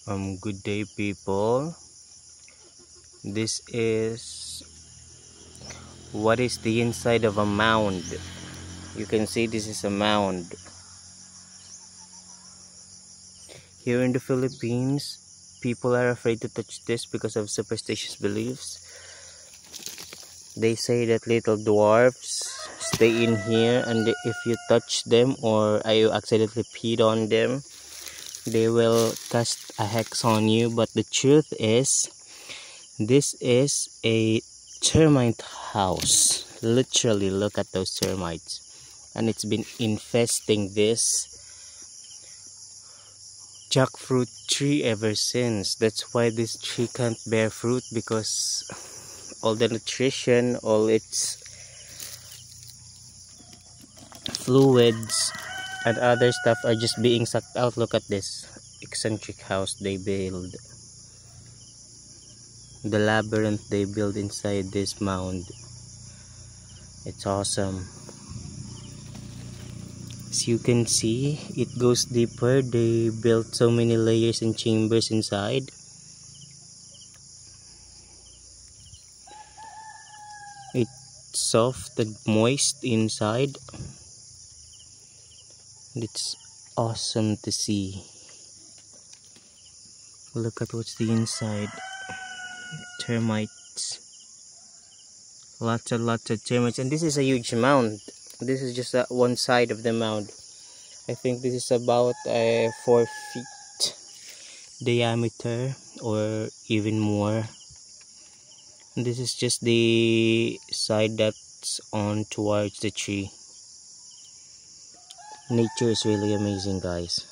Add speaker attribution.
Speaker 1: Good day, people. This is what is the inside of a mound. You can see this is a mound. Here in the Philippines, people are afraid to touch this because of superstitious beliefs. They say that little dwarfs stay in here, and if you touch them or you accidentally peed on them, they will cast a hex on you. But the truth is, this is a termite house. Literally, look at those termites, and it's been infesting this jackfruit tree ever since. That's why this tree can't bear fruit, because all the nutrition, all its fluids and other stuff are just being sucked out. Look at this eccentric house they build, the labyrinth they build inside this mound. It's awesome. As you can see, it goes deeper. They built so many layers and chambers inside. It's soft and moist inside. It's awesome to see. Look at what's the inside. Termites. Lots of termites. And this is a huge mound. This is just one side of the mound. I think this is about 4 feet diameter or even more. And this is just the side that's on towards the tree. Nature is really amazing, guys.